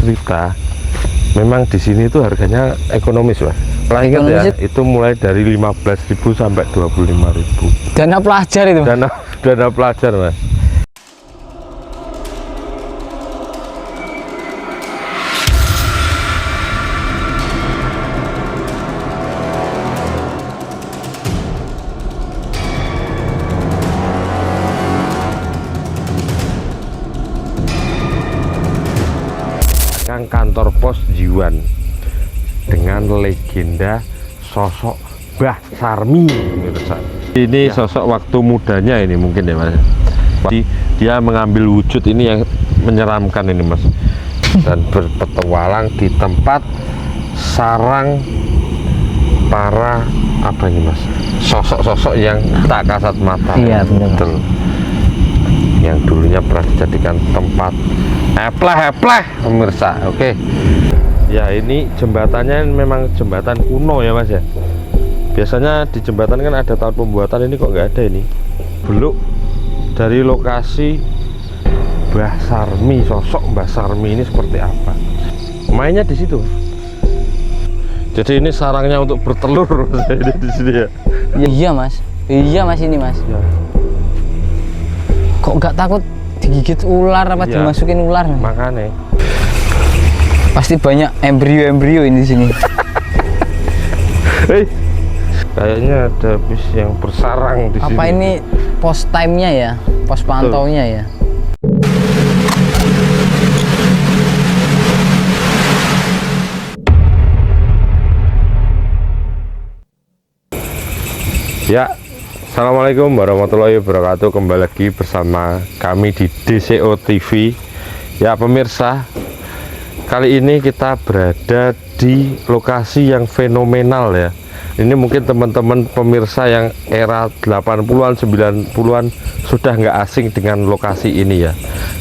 cerita, memang di sini itu harganya ekonomis, Mas. Pernah ingat ya, itu mulai dari 15.000 sampai 25.000. Dana pelajar itu. Dana pelajar, Mas. Kantor pos Jiwan dengan legenda sosok Mbah Sarmi, pemirsa. Ini sosok waktu mudanya ini mungkin ya, Mas. Dia mengambil wujud ini yang menyeramkan ini, Mas, dan berpetualang di tempat sarang para apa ini, Mas, sosok-sosok yang tak kasat mata. Iya, betul. Yang dulunya pernah dijadikan tempat epleh pemirsa. Oke. Ya, ini jembatannya memang jembatan kuno ya, Mas ya. Biasanya di jembatan kan ada tahun pembuatan, ini kok nggak ada ini. Beluk dari lokasi Mbah Sarmi, sosok Mbah Sarmi ini seperti apa? Mainnya di situ. Jadi ini sarangnya untuk bertelur ini di sini ya. Iya, Mas. Iya, Mas, ini, Mas. Ya. Kok nggak takut digigit ular apa dimasukin ular? Makanya pasti banyak embrio ini di sini. Kayaknya ada bis yang bersarang di sini. Apa ini pos time-nya ya? Pos pantaunya ya? Ya, assalamualaikum warahmatullahi wabarakatuh. Kembali lagi bersama kami di DCO TV. Ya pemirsa, kali ini kita berada di lokasi yang fenomenal ya. Ini mungkin teman-teman pemirsa yang era 80-an 90-an sudah nggak asing dengan lokasi ini ya.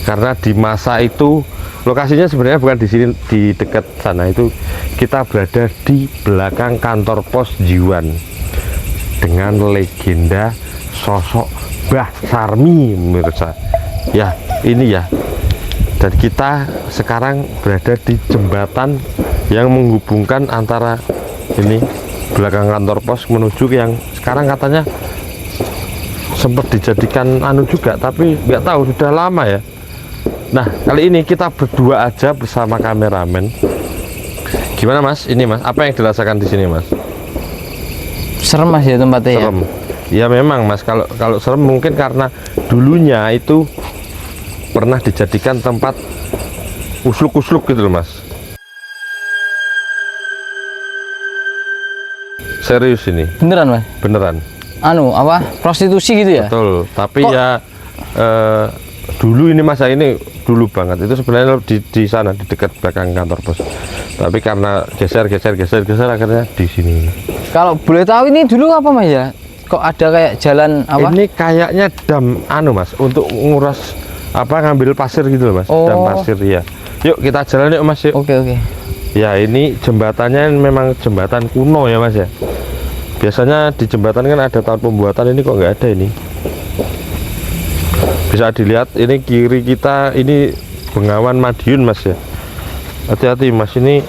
Karena di masa itu lokasinya sebenarnya bukan di sini, di dekat sana. Itu kita berada di belakang kantor pos Jiwan dengan legenda sosok Mbah Sarmi, pemirsa. Ya, ini ya. Dan kita sekarang berada di jembatan yang menghubungkan antara ini belakang kantor pos menuju yang sekarang katanya sempat dijadikan anu juga, tapi nggak tahu, sudah lama ya. Nah, kali ini kita berdua aja bersama kameramen. Gimana, Mas? Ini, Mas, apa yang dirasakan di sini, Mas? Serem, Mas, ya tempatnya. Serem. Ya memang, Mas, kalau serem mungkin karena dulunya itu pernah dijadikan tempat usluk-usluk gitu loh, Mas. Serius ini. Beneran, Mas? Beneran. Anu, apa? Prostitusi gitu ya? Betul. Tapi ya dulu ini, Mas, ini dulu banget. Itu sebenarnya di sana, di dekat belakang kantor pos. Tapi karena geser akhirnya di sini. Kalau boleh tahu ini dulu apa, Mas ya? Kok ada kayak jalan apa? Ini kayaknya dam anu, Mas, untuk nguras apa, ngambil pasir gitu loh, Mas. Oh. Dam pasir ya. Yuk kita jalan yuk, Mas, yuk. Oke. Ya, ini jembatannya memang jembatan kuno ya, Mas ya. Biasanya di jembatan kan ada tahun pembuatan, ini kok nggak ada ini. Bisa dilihat ini kiri kita, ini Bengawan Madiun, Mas ya. Hati-hati, Mas, ini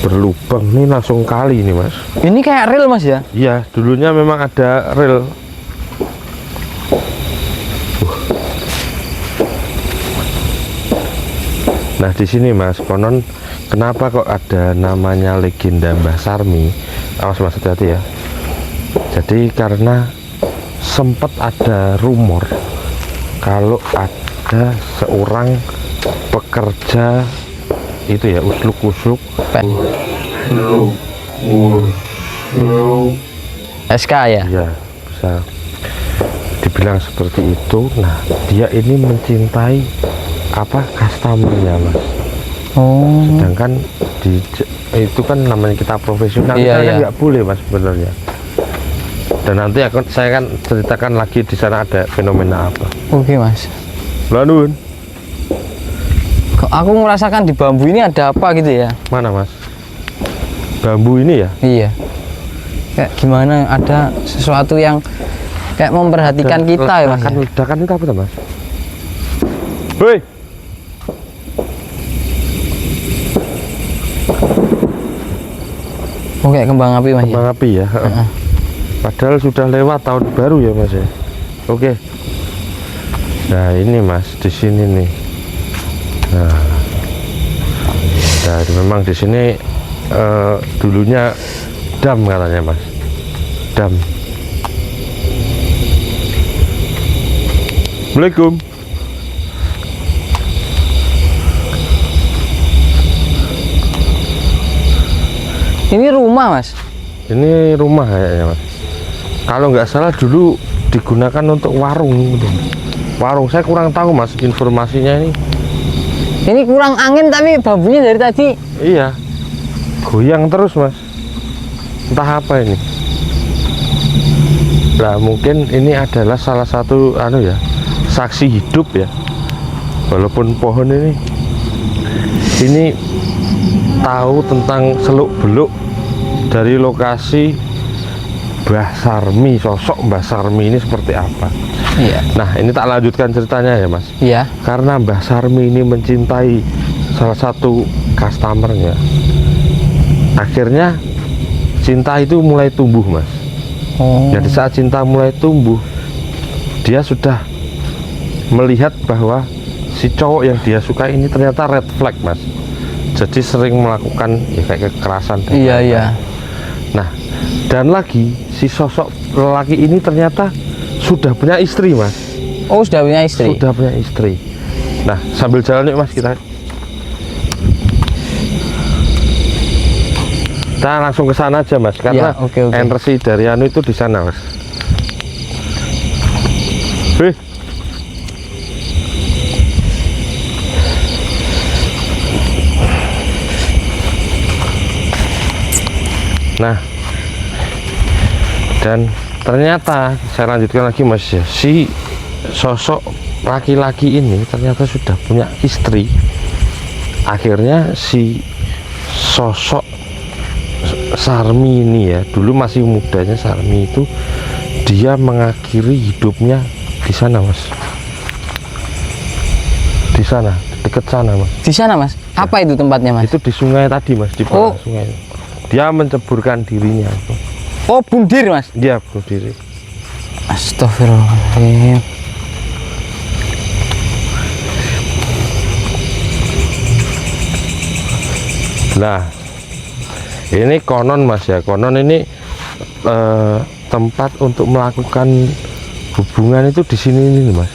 berlubang nih, langsung kali ini, Mas. Ini kayak rel, Mas ya? Iya, dulunya memang ada rel. Nah, di sini, Mas, konon kenapa kok ada namanya legenda Mbah Sarmi? Awas, Mas, hati-hati ya. Jadi karena sempat ada rumor kalau ada seorang pekerja itu ya, usluk-usluk SK ya? Iya, bisa dibilang seperti itu. Nah, dia ini mencintai apa, customer-nya, Mas. Oh. Sedangkan itu kan namanya kita profesional, Iya, kita kan iya. nggak boleh, Mas, sebenarnya. Dan nanti saya kan ceritakan lagi di sana ada fenomena apa. Oke, Mas. Lanun. Kok aku merasakan di bambu ini ada apa gitu ya? Mana, Mas? Bambu ini ya? Iya. Kayak gimana, ada sesuatu yang kayak memperhatikan kita ya, Mas. Ledakan itu apa tuh, Mas? Hoi. Oh, kayak kembang api mas. Kembang api ya. Padahal sudah lewat tahun baru ya mas ya. Oke. Nah ini mas di sini nih. Nah memang di sini dulunya dam katanya mas. Dam. Assalamualaikum. Ini rumah mas. Ini rumah kayaknya mas. Kalau nggak salah dulu digunakan untuk warung gitu. Warung saya kurang tahu mas informasinya ini. Ini kurang angin tapi bambunya dari tadi. Iya. Goyang terus mas. Entah apa ini. Nah mungkin ini adalah salah satu saksi hidup ya. Walaupun pohon ini tahu tentang seluk-beluk dari lokasi Mbah Sarmi, sosok Mbah Sarmi ini seperti apa. Iya. Nah ini tak lanjutkan ceritanya ya mas. Iya. Karena Mbah Sarmi ini mencintai salah satu customernya, akhirnya cinta itu mulai tumbuh mas. Jadi saat cinta mulai tumbuh, dia sudah melihat bahwa si cowok yang dia suka ini ternyata red flag mas. Jadi sering melakukan ya kayak kekerasan. Iya. Nah dan lagi si sosok lelaki ini ternyata sudah punya istri mas. Oh sudah punya istri. Sudah punya istri. Nah sambil jalan yuk mas kita langsung ke sana aja mas karena ya, okay. energi dari anu itu di sana mas. Nah dan ternyata saya lanjutkan lagi mas ya, si sosok laki-laki ini ternyata sudah punya istri. Akhirnya si sosok Sarmi ini ya, dulu masih mudanya Sarmi itu, dia mengakhiri hidupnya di sana mas. Di sana, dekat sana mas. Di sana mas? Apa itu tempatnya mas? Itu di sungai tadi mas, di bawah sungai. Dia menceburkan dirinya. Oh bunuh diri mas? Dia bunuh diri. Astagfirullahaladzim. Nah ini konon mas ya, konon ini tempat untuk melakukan hubungan itu di sini ini mas,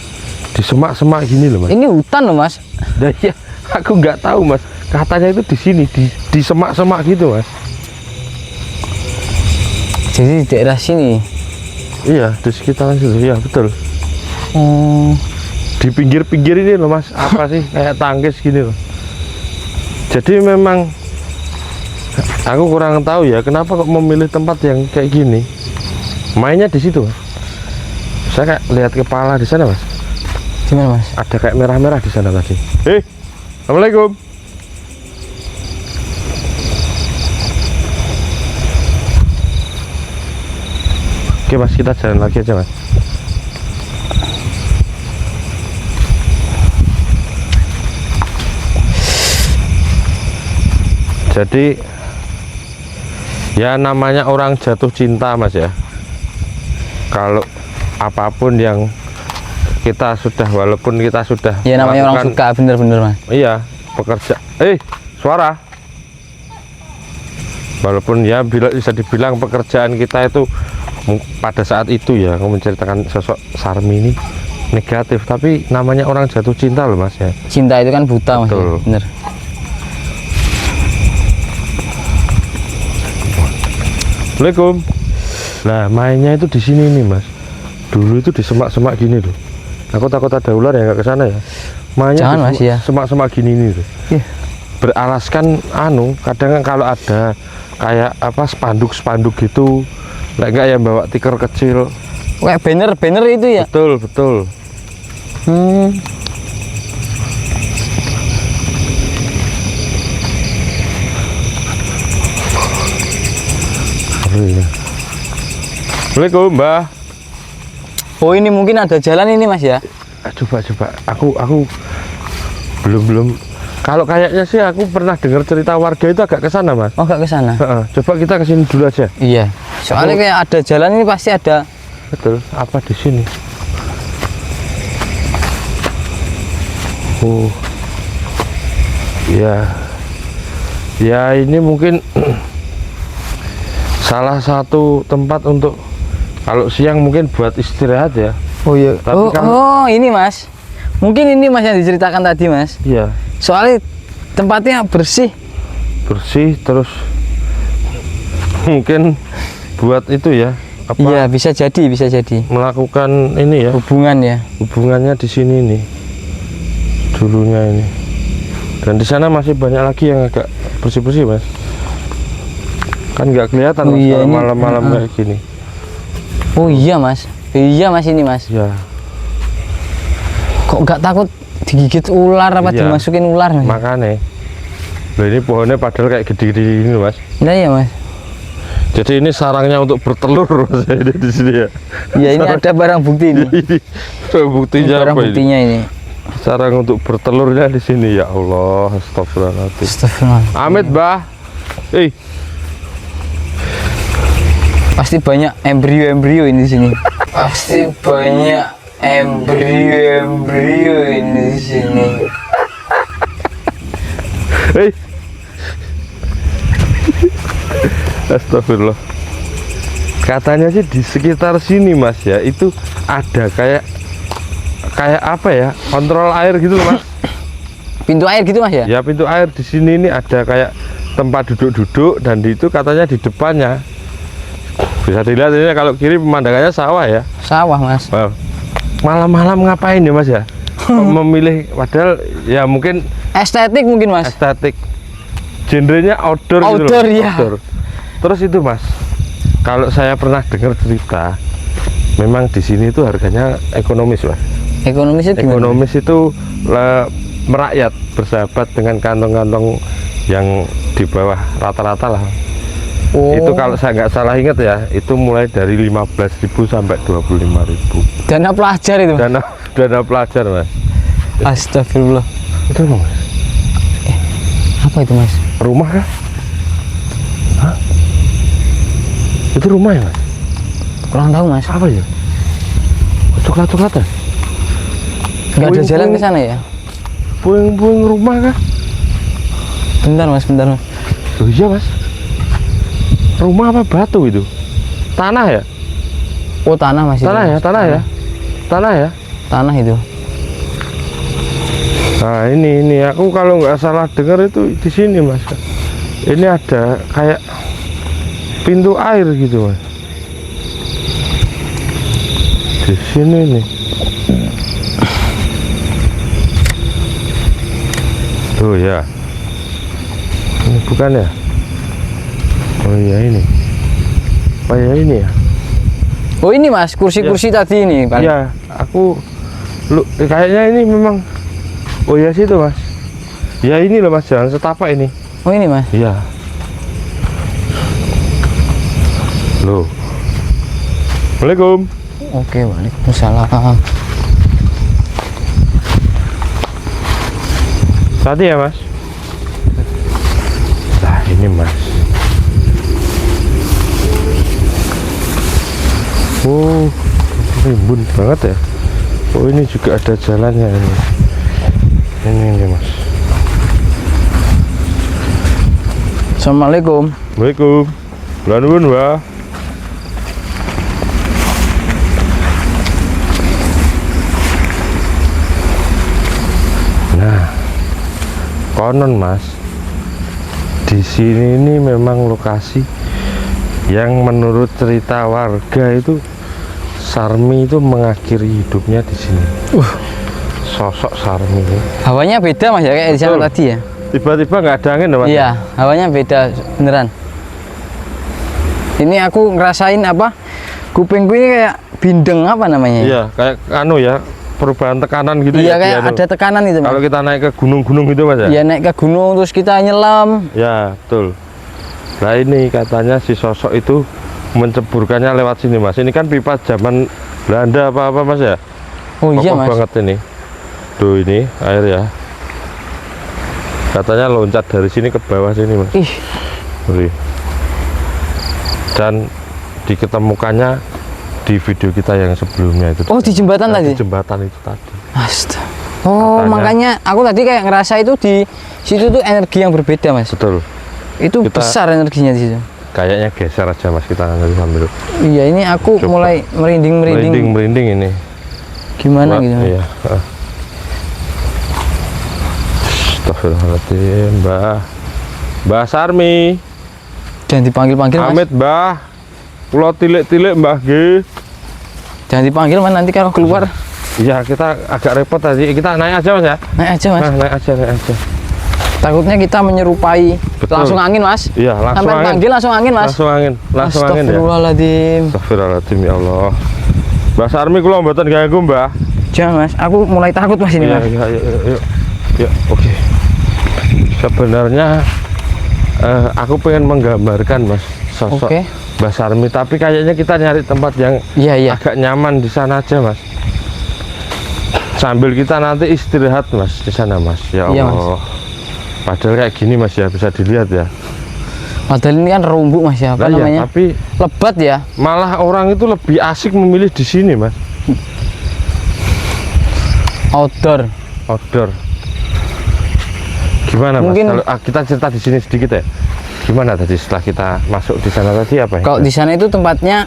di semak-semak gini loh mas. Ini hutan loh mas. Nah, ya aku nggak tahu mas, katanya itu di sini di semak-semak gitu mas. Jadi di daerah sini. Iya di sekitaran situ, iya betul. Di pinggir-pinggir ini loh mas, apa sih kayak tangkis gini loh. Jadi memang aku kurang tahu ya kenapa kok memilih tempat yang kayak gini. Mainnya di situ mas. Saya kayak lihat kepala di sana mas. Gimana mas? Ada kayak merah-merah di sana tadi. Assalamualaikum. Oke mas, kita jalan lagi aja mas. Jadi ya namanya orang jatuh cinta mas ya, kalau apapun yang kita sudah, walaupun kita sudah ya namanya orang suka, bener-bener mas. Iya pekerja suara, walaupun ya bisa dibilang pekerjaan kita itu pada saat itu ya menceritakan sosok Sarmi ini negatif, tapi namanya orang jatuh cinta loh mas ya. Cinta itu kan buta mas. Betul. Bener. Assalamualaikum. Nah mainnya itu di sini nih mas. Dulu itu di semak-semak gini loh. Aku takut ada ular ya, nggak ke sana ya. Mainnya jangan mas ya. Semak-semak gini nih tuh. Beralaskan kadang kalau ada kayak apa spanduk gitu, nggak ya bawa tikar kecil. Kayak banner itu ya. Betul. Assalamualaikum mbak. Oh ini mungkin ada jalan ini mas ya. Coba aku belum Kalau kayaknya sih aku pernah dengar cerita warga itu agak ke sana, Mas. Oh, nggak ke sana. Heeh, coba kita ke sini dulu aja. Iya. Soalnya kayak ada jalan ini pasti ada. Betul. Apa di sini? Oh. Ya. Ya, ini mungkin salah satu tempat untuk kalau siang mungkin buat istirahat ya. Oh iya. Tapi Oh, ini Mas. Mungkin ini Mas yang diceritakan tadi, Mas. Iya. Soalnya tempatnya bersih. Bersih terus mungkin buat itu ya. Apa? Iya, bisa jadi. Melakukan ini ya. Hubungan ya. Hubungannya di sini nih. Dulunya ini. Dan di sana masih banyak lagi yang agak bersih-bersih, Mas. Kan nggak kelihatan Oh, Mas, iya, kalau ini, malam-malam kayak gini. Oh iya, Mas. Iya, Mas, ini, Mas. Ya. Kok nggak takut digigit ular apa Iya. dimasukin ular, Mas? Makanya. Loh, ini pohonnya padahal kayak gede-gede ini, Mas. Nah, iya, Mas. Jadi ini sarangnya untuk bertelur, Mas, ini di sini ya. Ya, ini ada barang bukti ini. Ini buktinya Barang apa ini? buktinya ini. Sarang untuk bertelurnya di sini, ya Allah, astagfirullahaladzim. Astagfirullah. Amit, Mbah. Pasti banyak embrio-embrio ini di sini. Pasti banyak embrio-embrio ini di sini. Astagfirullah. Katanya sih di sekitar sini, Mas, ya, itu ada kayak apa ya? Kontrol air gitu loh, Mas. Pintu air gitu, Mas ya? Ya, pintu air di sini ini ada kayak tempat duduk-duduk dan di itu katanya di depannya. Bisa dilihat ini kalau kiri pemandangannya sawah ya. Sawah, Mas. Wow. Malam-malam ngapain ya, Mas ya? Kok memilih padahal ya mungkin Estetik mungkin, Mas. estetik. Genrenya outdoor gitu loh. Outdoor, ya. Outdoor. Terus itu, Mas. Kalau saya pernah dengar cerita, memang di sini itu harganya ekonomis, Mas. Ekonomisnya gimana? Ekonomis itu merakyat, bersahabat dengan kantong-kantong yang di bawah rata-rata lah. Oh. Itu kalau saya nggak salah ingat ya, itu mulai dari 15.000 sampai 25.000. Dana pelajar itu. Dana pelajar, Mas. Astagfirullah. Itu apa, Mas? Apa itu, Mas? Rumah kah? Hah? Itu rumah ya, Mas? Kurang tahu, Mas. Apa ya? Coklat-coklatan? Nggak ada jalan Puing-puing. ke sana ya? Puing-puing rumah kah? Bentar, Mas. Oh iya, Mas. Rumah apa batu itu? Tanah ya? Oh, tanah, Mas. itu, Tanah ya? Mas. Tanah ya? Tanah ya? Tanah itu. Nah, ini aku kalau nggak salah dengar itu di sini, Mas. Ini ada kayak pintu air gitu, Mas. Di sini nih. Tuh ya. Ini bukan ya? Oh iya ini. Oh ya ini ya. Oh, ini, Mas. Kursi-kursi tadi ini, Pak. Iya, aku kayaknya ini memang. Oh ya situ, Mas. Ya ini loh, Mas, jalan setapak ini. Oh, ini, Mas. Iya. Loh. Assalamualaikum. Oke, waalaikumsalam. Tadi ya, Mas. Nah, ini, Mas. Oh, rimbun banget ya. Oh, ini juga ada jalannya ini. Ini, Mas. Assalamualaikum. Assalamualaikum. Nuwun, Mbak. Nah, konon, Mas, di sini ini memang lokasi yang menurut cerita warga itu Sarmi itu mengakhiri hidupnya di sini. Sosok Sarmi. Hawanya beda, Mas ya, kayak di sana Betul. tadi ya. Tiba-tiba nggak ada angin, Mas. Iya, hawanya beda beneran. Ini aku ngerasain apa? Kupingku ini kayak bindeng apa namanya? Iya, kayak anu ya, perubahan tekanan gitu Iya, ya. kayak di anu. ada tekanan itu, Mas. Kalau kita naik ke gunung-gunung gitu, Mas ya. Iya, naik ke gunung terus kita nyelam. Ya, betul. Nah, ini katanya si sosok itu menceburkannya lewat sini, Mas. Ini kan pipa zaman Belanda apa-apa, Mas ya. Oh iya, Kokoh Mas. banget ini. Tuh ini air ya. Katanya loncat dari sini ke bawah sini mas. Ih, Wih. Dan diketemukannya di video kita yang sebelumnya itu. oh di jembatan Nah, tadi. di jembatan itu tadi. Astaga. Oh, Katanya. makanya aku tadi kayak ngerasa itu di situ tuh energi yang berbeda, Mas. Betul. Itu Kita- besar energinya di situ. Kayaknya geser aja mas, kita nanti sambil Iya, ini aku Coba. mulai merinding. merinding ini. Gimana Wah, gitu? Iya. Astagfirullahaladzim, Mbah Sarmi. Jangan dipanggil-panggil, Mas. Amit Mbah. Pulau tilik-tilik Mbah G. Jangan dipanggil, Mas, nanti kalau keluar. Iya, kita agak repot tadi. Kita naik aja mas ya. Naik aja, Mas. Nah, naik aja. Takutnya kita menyerupai Betul. langsung angin, Mas. Iya, langsung Sampai angin. panggil langsung angin, Mas. Langsung angin ya. Astagfirullahaladzim. Astagfirullahaladzim ya Allah. Mbah Sarmi kula mboten ganggu, Mbah. Jangan, Mas. Aku mulai takut, Mas, ini, Iya, Mas. iya, yuk. Ya, oke. Sebenarnya aku pengen menggambarkan mas sosok Oke. Mbah Sarmi, tapi kayaknya kita nyari tempat yang Iya. agak nyaman di sana aja mas. Sambil kita nanti istirahat mas di sana mas. Ya Iya, Allah. Padahal kayak gini mas ya, bisa dilihat ya. Padahal ini kan rumbuk, Mas, ya. Apa Nah, iya, namanya? tapi Lebat ya. malah orang itu lebih asik memilih di sini mas. Outdoor. Outdoor. Gimana mas? Mungkin- Kalau kita cerita di sini sedikit ya. Gimana tadi setelah kita masuk di sana tadi apa ya? Kalau di sana itu tempatnya,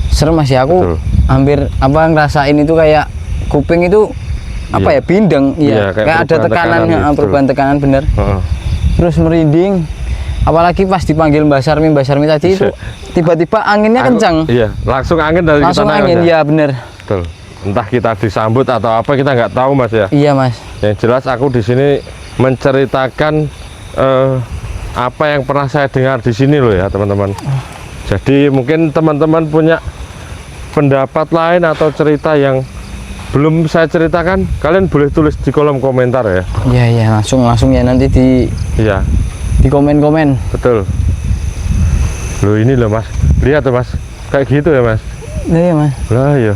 serem, Mas, ya. Aku Betul. hampir ngerasain itu kayak kuping itu apa Iya. ya, bindeng. Iya, Iya, kayak kayak ada perubahan tekanan, tekanan, ya, betul. perubahan tekanan bener. Heeh. Terus merinding. Apalagi pas dipanggil Mbak Sarmi tadi itu tiba-tiba anginnya kencang. Iya, langsung angin dari Langsung kita angin, ya bener. Betul. Entah kita disambut atau apa kita nggak tahu mas ya. Iya, Mas. Yang jelas aku di sini menceritakan apa yang pernah saya dengar di sini loh ya teman-teman. Jadi mungkin teman-teman punya pendapat lain atau cerita yang belum saya ceritakan, kalian boleh tulis di kolom komentar ya. Iya, langsung ya nanti Iya, di komen-komen. betul. Loh ini loh mas, lihat tuh mas, kayak gitu ya mas. Iya, Mas. Lah ya,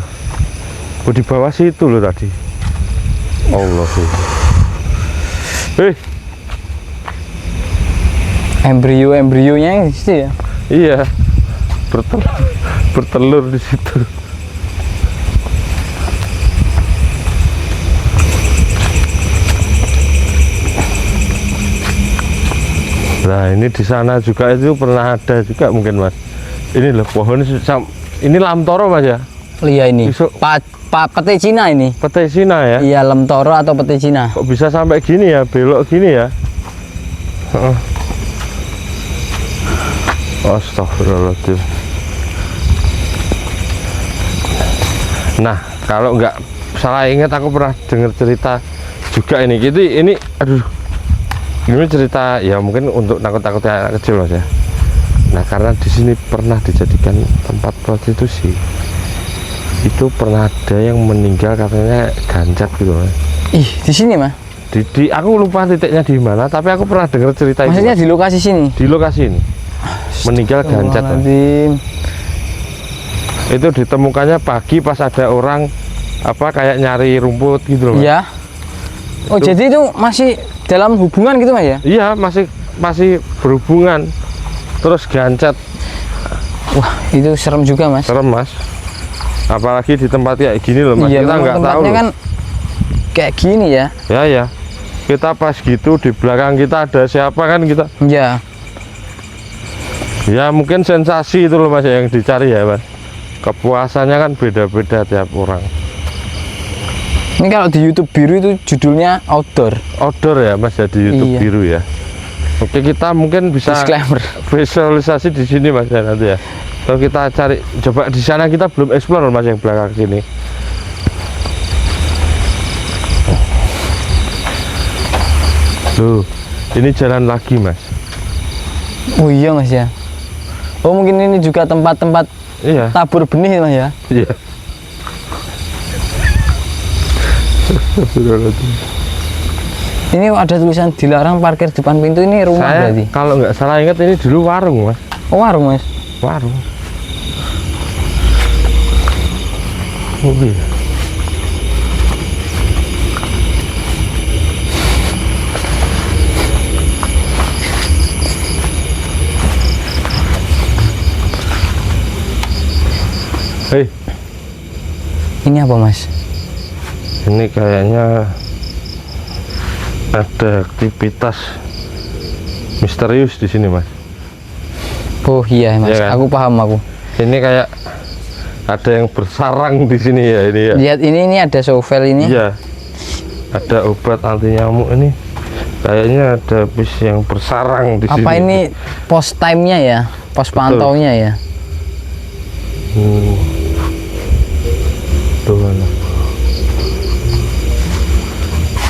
oh, di bawah situ loh tadi. Allah sih. Embrio-embrionya di situ ya. Iya, bertelur di situ. Nah ini di sana juga itu pernah ada juga mungkin mas. Ini loh pohon ini lamtoro mas ya. Iya ini. Besok- Pete Cina ini. Pete Cina ya. Iya, lemtoro atau pete Cina. Kok bisa sampai gini ya, belok gini ya. Heeh. Astagfirullahaladzim. Nah, kalau nggak salah ingat aku pernah dengar cerita juga ini. Ini aduh. Ini cerita ya mungkin untuk nakut-nakutnya anak kecil mas ya. Nah, karena di sini pernah dijadikan tempat prostitusi. Itu pernah ada yang meninggal katanya gancet gitu mas. Ih, di sini, Mas. Aku lupa titiknya di mana, tapi aku pernah dengar cerita itu Maksudnya Mas. di lokasi sini. Di lokasi ini meninggal gancet Mas. Astagfirullahaladzim. Itu ditemukannya pagi pas ada orang apa kayak nyari rumput gitu loh Mas. Iya. Oh, Itu- jadi itu masih dalam hubungan gitu, Mas ya? Iya, masih berhubungan terus gancet. Wah, itu serem juga, Mas. Serem Mas, apalagi di tempat kayak gini loh Mas. Iya, Kita memang nggak tahu tempatnya loh. kan kayak gini ya. Ya kita pas gitu di belakang kita ada siapa kan kita Iya. ya mungkin sensasi itu loh Mas yang dicari ya Mas. Kepuasannya kan beda-beda tiap orang. Ini kalau di YouTube biru itu judulnya outdoor. Outdoor ya Mas ya, di YouTube Iya. biru ya. Oke, kita mungkin bisa Disclaimer. visualisasi di sini Mas ya nanti ya. Kalau kita cari coba di sana, kita belum explore Mas yang belakang sini. Tuh, ini jalan lagi Mas. Oh iya, Mas ya. Oh, mungkin ini juga tempat-tempat Iya. tabur benih, Mas ya. Iya. Ini ada tulisan dilarang parkir depan pintu, ini rumah Saya berarti. kalau nggak salah ingat ini dulu warung Mas. Oh, warung, Mas. Warung. Oh iya. Ini apa mas? Ini kayaknya ada aktivitas misterius di sini mas. Oh iya mas, Iya kan? aku paham aku. Ini kayak ada yang bersarang di sini ya ini ya. Lihat ini ada shovel ini. Iya. Ada obat anti nyamuk ini. Kayaknya ada bis yang bersarang di sini. Apa ini pos time-nya ya? Pos pantaunya ya? Tuh mana?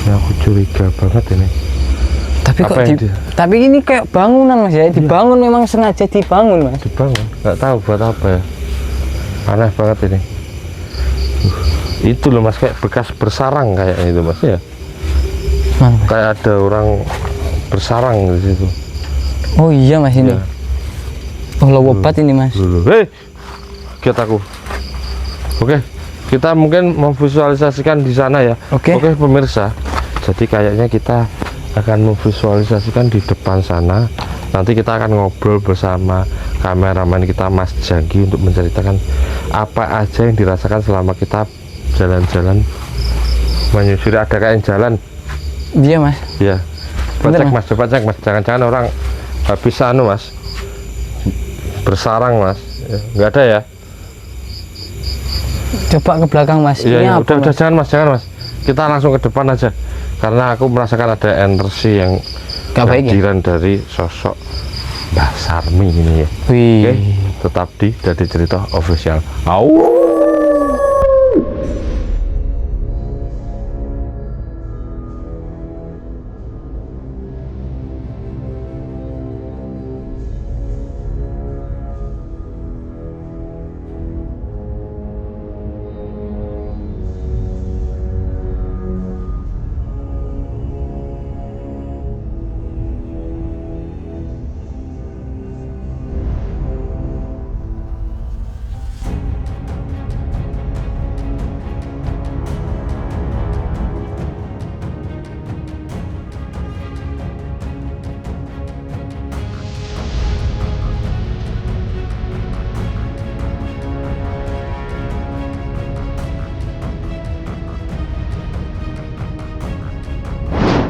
Ya, aku curiga banget ini. Tapi Apa kok yang dia- tapi ini kayak bangunan mas ya? Dibangun memang sengaja dibangun mas. Dibangun, nggak tahu buat apa ya. Aneh banget ini. Itu loh mas, kayak bekas bersarang kayak itu mas ya. Mana, mas? Kayak ada orang bersarang di situ. Oh iya mas ini. Iya. Oh lowobat ini mas. Dulu. Hei, lihat aku. Oke, kita mungkin memvisualisasikan di sana ya. Oke. Oke pemirsa. Jadi kayaknya kita akan memvisualisasikan di depan sana. Nanti kita akan ngobrol bersama kameramen kita Mas Janggi untuk menceritakan apa aja yang dirasakan selama kita jalan-jalan menyusuri. Ada kayak jalan. Iya mas. Ya. Coba Bener, cek Mas. mas, coba cek mas. Jangan-jangan orang habis anu mas, bersarang mas. Ya, nggak ada ya? Coba ke belakang mas. Iya, Ini ya, apa, udah mas? jangan mas, jangan mas. Kita langsung ke depan aja. Karena aku merasakan ada energi yang Gak baik ya? kehadiran dari sosok Mbah Sarmi ini ya. Wih. Oke, tetap di Dadi Cerita Official. Au.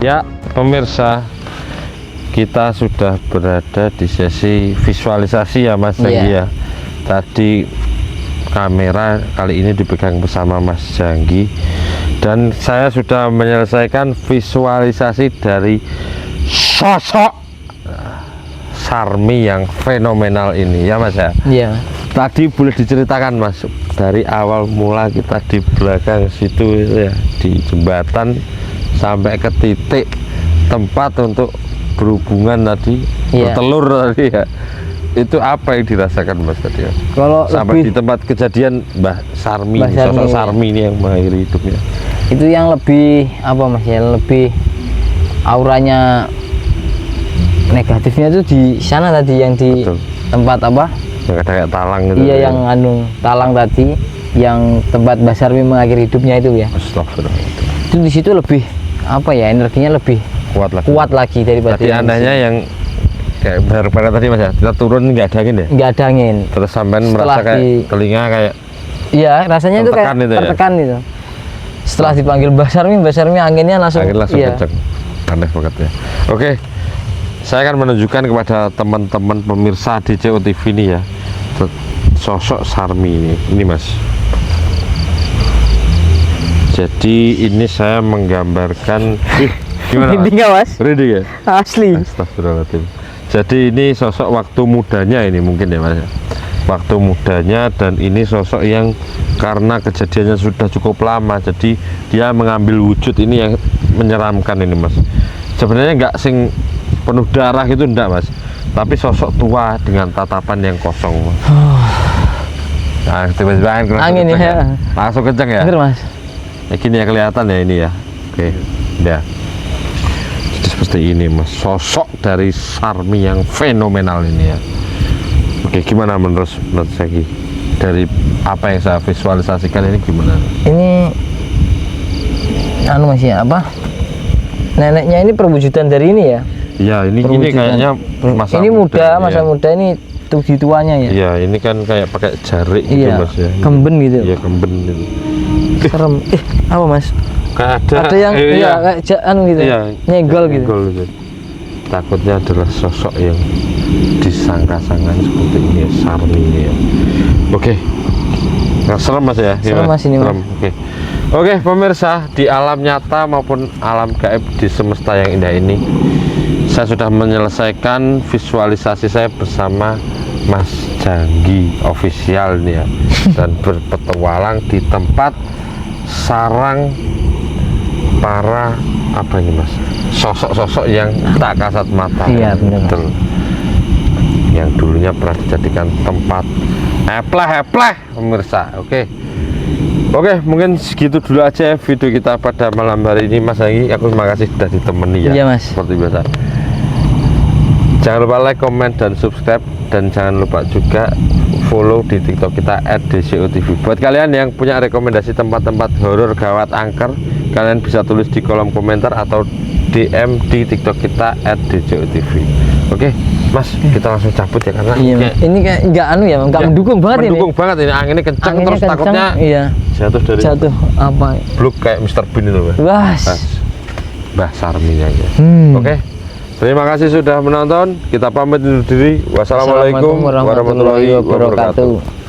Ya pemirsa, kita sudah berada di sesi visualisasi ya Mas Janggi Iya. ya. Tadi kamera kali ini dipegang bersama Mas Janggi dan saya sudah menyelesaikan visualisasi dari sosok Sarmi yang fenomenal ini ya Mas ya. Iya. Tadi boleh diceritakan Mas, dari awal mula kita di belakang situ ya, di jembatan sampai ke titik tempat untuk berhubungan tadi, Iya. bertelur tadi ya. Itu apa yang dirasakan Mas tadi ya? Kalau Sampai lebih di tempat kejadian Mbah Sarmi, Mbah Sarmi, sosok iya. Sarmi ini yang mengakhiri hidupnya. itu yang lebih apa mas ya, lebih auranya negatifnya itu di sana tadi yang di Betul. tempat apa? Yang ada kayak talang gitu. Iya yang anu talang tadi, yang tempat Mbah Sarmi mengakhiri hidupnya itu ya. Astagfirullah. Itu di situ lebih apa ya, energinya lebih Kuat lagi. daripada Tadi yang anehnya yang kayak baru tadi Mas ya, kita turun nggak ada angin ya. nggak ada angin. Terus sampean Setelah merasa kayak di- telinga kayak Iya rasanya itu kayak Tertekan itu ya? tertekan itu. Setelah dipanggil Mbah Sarmi anginnya langsung. angin langsung iya. kenceng. Aneh banget ya. Oke, saya akan menunjukkan kepada teman-teman pemirsa DCO TV ini ya, sosok Sarmi ini Mas. Jadi ini saya menggambarkan gimana Mas? Ini nggak mas? Ready ya? Asli. Astagfirullahaladzim. Jadi ini sosok waktu mudanya ini mungkin ya Mas. Waktu mudanya, dan ini sosok yang karena kejadiannya sudah cukup lama, jadi dia mengambil wujud ini yang menyeramkan ini Mas. Sebenarnya nggak sing penuh darah itu enggak Mas, tapi sosok tua dengan tatapan yang kosong Mas. Nah, tiba-tiba Angin kenceng ya. Langsung kenceng ya. Bener mas. Ya, gini ya kelihatan ya ini ya. Oke, ya. Jadi seperti ini Mas, sosok dari Sarmi yang fenomenal ini ya. Oke, gimana menurut Segi? Dari apa yang saya visualisasikan ini gimana? Ini anu mas ya apa? Neneknya ini perwujudan dari ini ya. Ya, ini Perwujudan. kayaknya masa ini muda, muda, masa ya. muda ini tuanya ya. Iya, ini kan kayak pakai jarik gitu Iya, Mas ya. kemben gitu. Iya, kemben gitu. Serem. Apa Mas? Kayak Ada yang iya kayak anu gitu. Iya, Nyegol gitu. nyegol gitu. Takutnya adalah sosok yang disangka-sangka seperti ini ya, Sarmi ini ya. Oke. Nah, serem Mas ya. Serem Mas ini, Mas. Oke. Oke, pemirsa, di alam nyata maupun alam gaib di semesta yang indah ini, saya sudah menyelesaikan visualisasi saya bersama Mas Janggi official nih ya, dan berpetualang di tempat sarang para apa ini Mas, sosok-sosok yang tak kasat mata. Iya, benar. Betul. Yang dulunya pernah dijadikan tempat epleh pemirsa. Oke, mungkin segitu dulu aja video kita pada malam hari ini Mas Janggi. Aku terima kasih sudah ditemani ya. Iya Mas. Seperti biasa. Jangan lupa like, komen, dan subscribe, dan jangan lupa juga follow di TikTok kita @DCOTV. Buat kalian yang punya rekomendasi tempat-tempat horor gawat angker, kalian bisa tulis di kolom komentar atau DM di TikTok kita @DCOTV. Oke, Mas, kita langsung cabut ya karena Iya, ini kayak nggak anu ya, nggak mendukung banget ini. Mendukung banget ini, anginnya kencang. Anginnya Terus kencang, takutnya iya. jatuh apa? blok kayak Mr. Bean itu loh. Mbah Sarminya ya. Oke. Terima kasih sudah menonton. Kita pamit undur diri. Wassalamualaikum warahmatullahi wabarakatuh.